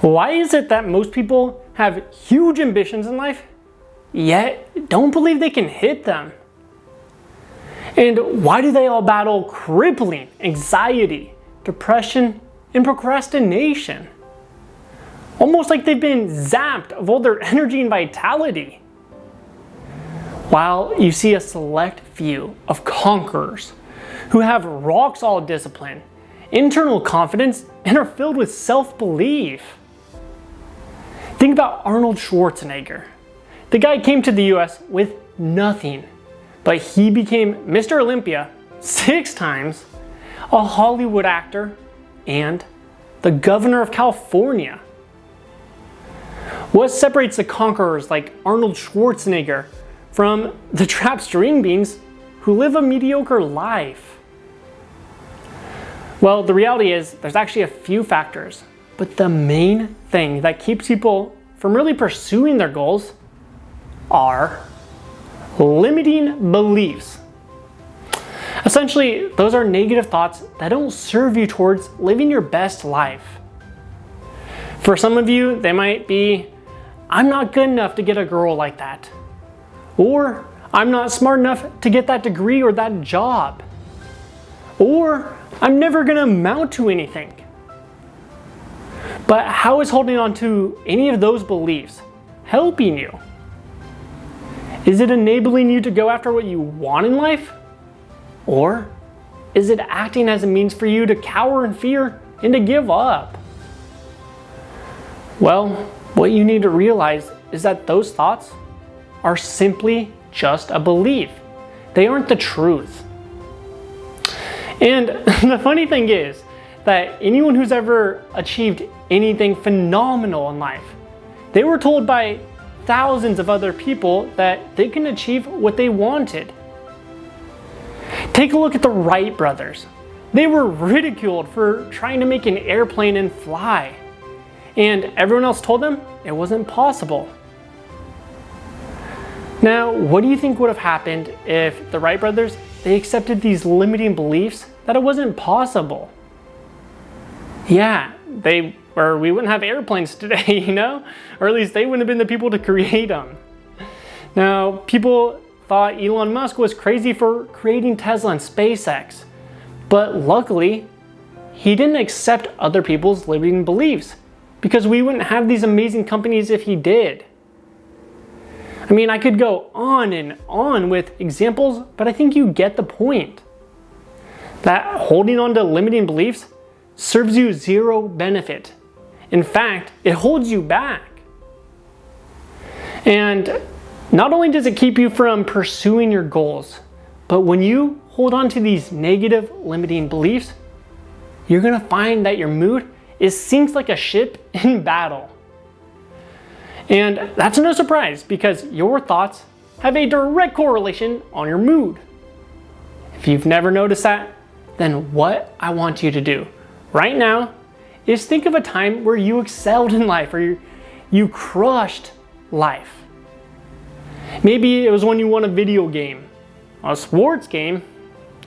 Why is it that most people have huge ambitions in life, yet don't believe they can hit them? And why do they all battle crippling anxiety, depression, and procrastination? Almost like they've been zapped of all their energy and vitality. While you see a select few of conquerors who have rock-solid discipline, internal confidence, and are filled with self-belief. Think about Arnold Schwarzenegger. The guy came to the US with nothing, but he became Mr. Olympia 6 times, a Hollywood actor, and the governor of California. What separates the conquerors like Arnold Schwarzenegger from the trapped string beans who live a mediocre life? Well, the reality is there's actually a few factors, but the main thing that keeps people from really pursuing their goals are limiting beliefs. Essentially, those are negative thoughts that don't serve you towards living your best life. For some of you, they might be, I'm not good enough to get a girl like that. Or, I'm not smart enough to get that degree or that job. Or, I'm never gonna amount to anything. But how is holding on to any of those beliefs helping you? Is it enabling you to go after what you want in life? Or is it acting as a means for you to cower in fear and to give up? Well, what you need to realize is that those thoughts are simply just a belief. They aren't the truth. And the funny thing is that anyone who's ever achieved anything phenomenal in life, they were told by thousands of other people that they can achieve what they wanted. Take a look at the Wright brothers. They were ridiculed for trying to make an airplane and fly, and everyone else told them it wasn't possible. Now, what do you think would have happened if the Wright brothers, they accepted these limiting beliefs that it wasn't possible? Yeah, we wouldn't have airplanes today, you know? Or at least they wouldn't have been the people to create them. Now, people thought Elon Musk was crazy for creating Tesla and SpaceX. But luckily, he didn't accept other people's limiting beliefs because we wouldn't have these amazing companies if he did. I mean, I could go on and on with examples, but I think you get the point. That holding on to limiting beliefs serves you zero benefit. In fact, it holds you back. And not only does it keep you from pursuing your goals, but when you hold on to these negative limiting beliefs, you're gonna find that your mood sinks like a ship in battle. And that's no surprise because your thoughts have a direct correlation on your mood. If you've never noticed that, then what I want you to do right now is think of a time where you excelled in life or you crushed life. Maybe it was when you won a video game, a sports game,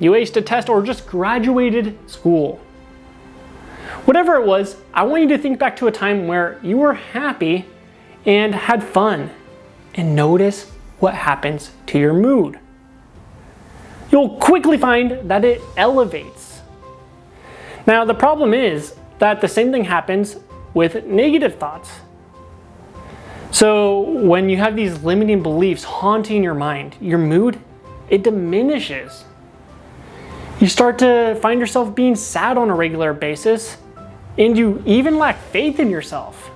you aced a test, or just graduated school. Whatever it was, I want you to think back to a time where you were happy and had fun, and notice what happens to your mood. You'll quickly find that it elevates. Now, the problem is that the same thing happens with negative thoughts. So when you have these limiting beliefs haunting your mind, your mood, it diminishes. You start to find yourself being sad on a regular basis, and you even lack faith in yourself.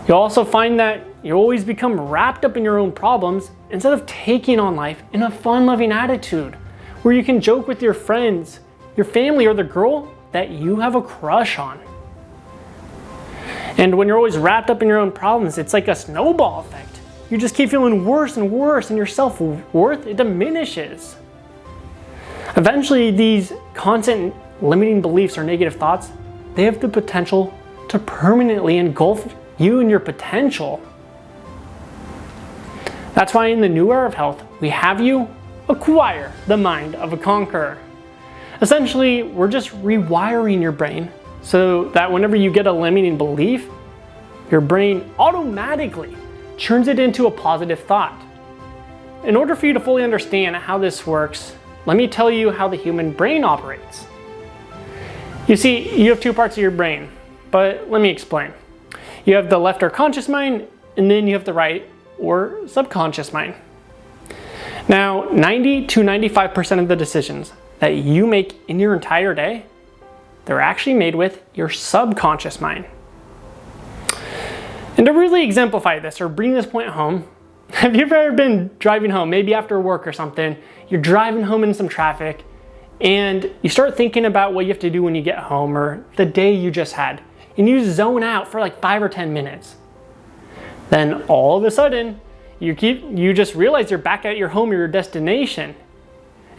You'll also find that you always become wrapped up in your own problems instead of taking on life in a fun-loving attitude where you can joke with your friends, your family, or the girl that you have a crush on. And when you're always wrapped up in your own problems, it's like a snowball effect. You just keep feeling worse and worse, and your self-worth, it diminishes. Eventually, these constant limiting beliefs or negative thoughts, they have the potential to permanently engulf you and your potential. That's why in the new era of health, we have you acquire the mind of a conqueror. Essentially, we're just rewiring your brain so that whenever you get a limiting belief, your brain automatically turns it into a positive thought. In order for you to fully understand how this works, let me tell you how the human brain operates. You see, you have two parts of your brain, but let me explain. You have the left or conscious mind, and then you have the right or subconscious mind. Now, 90 to 95% of the decisions that you make in your entire day, they're actually made with your subconscious mind. And to really exemplify this or bring this point home, have you ever been driving home, maybe after work or something, you're driving home in some traffic, and you start thinking about what you have to do when you get home or the day you just had, and you zone out for like 5 or 10 minutes. Then all of a sudden, you just realize you're back at your home or your destination.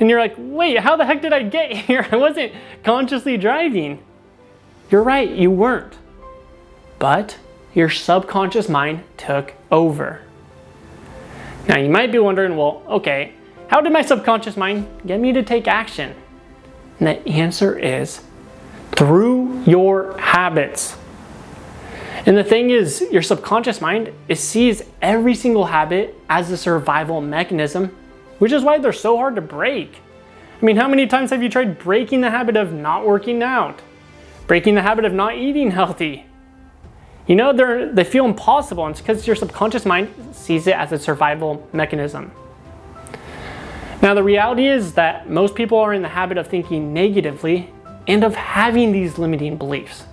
And you're like, wait, how the heck did I get here? I wasn't consciously driving. You're right, you weren't. But your subconscious mind took over. Now you might be wondering, well, okay, how did my subconscious mind get me to take action? And the answer is through your habits. And the thing is, your subconscious mind, it sees every single habit as a survival mechanism, which is why they're so hard to break. I mean, how many times have you tried breaking the habit of not working out? Breaking the habit of not eating healthy? You know, they feel impossible, and it's because your subconscious mind sees it as a survival mechanism. Now, the reality is that most people are in the habit of thinking negatively and of having these limiting beliefs.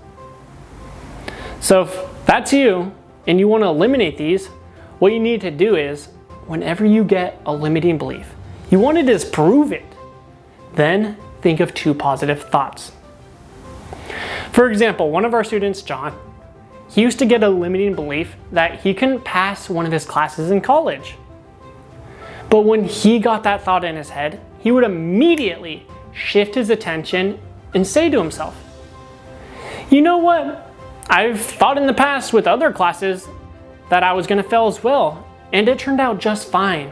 So if that's you and you want to eliminate these, what you need to do is, whenever you get a limiting belief, you want to disprove it. Then think of 2 positive thoughts. For example, one of our students, John, he used to get a limiting belief that he couldn't pass one of his classes in college. But when he got that thought in his head, he would immediately shift his attention and say to himself, you know what? I've thought in the past with other classes that I was going to fail as well, and it turned out just fine.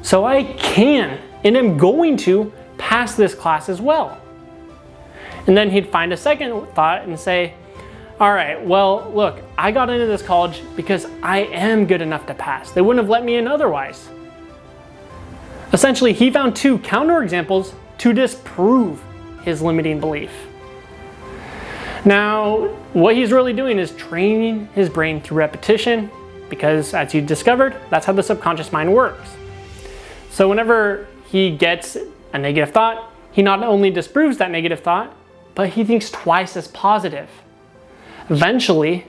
So I can and am going to pass this class as well. And then he'd find a second thought and say, all right, well, look, I got into this college because I am good enough to pass. They wouldn't have let me in otherwise. Essentially, he found 2 counterexamples to disprove his limiting belief. Now, what he's really doing is training his brain through repetition, because as you discovered, that's how the subconscious mind works. So whenever he gets a negative thought, he not only disproves that negative thought, but he thinks twice as positive. Eventually,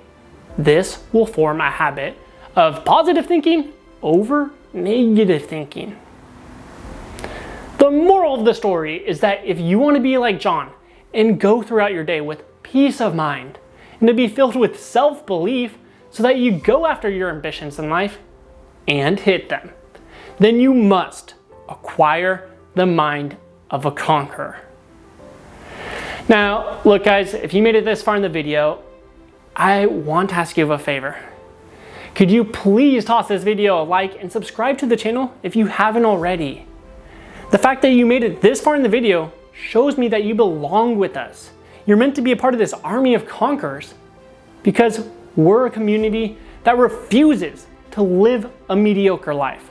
this will form a habit of positive thinking over negative thinking. The moral of the story is that if you want to be like John and go throughout your day with peace of mind and to be filled with self-belief so that you go after your ambitions in life and hit them, then you must acquire the mind of a conqueror. Now, look guys, if you made it this far in the video, I want to ask you a favor. Could you please toss this video a like and subscribe to the channel if you haven't already? The fact that you made it this far in the video shows me that you belong with us. You're meant to be a part of this army of conquerors because we're a community that refuses to live a mediocre life.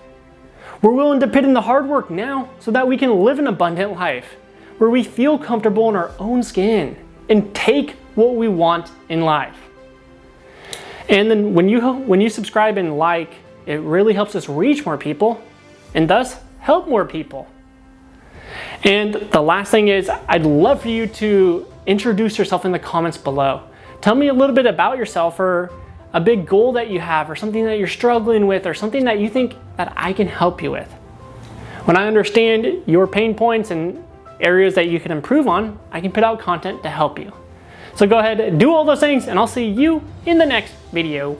We're willing to put in the hard work now so that we can live an abundant life where we feel comfortable in our own skin and take what we want in life. And then when you subscribe and like, it really helps us reach more people and thus help more people. And the last thing is, I'd love for you to introduce yourself in the comments below. Tell me a little bit about yourself, or a big goal that you have, or something that you're struggling with, or something that you think that I can help you with. When I understand your pain points and areas that you can improve on, I can put out content to help you. So go ahead, do all those things, and I'll see you in the next video.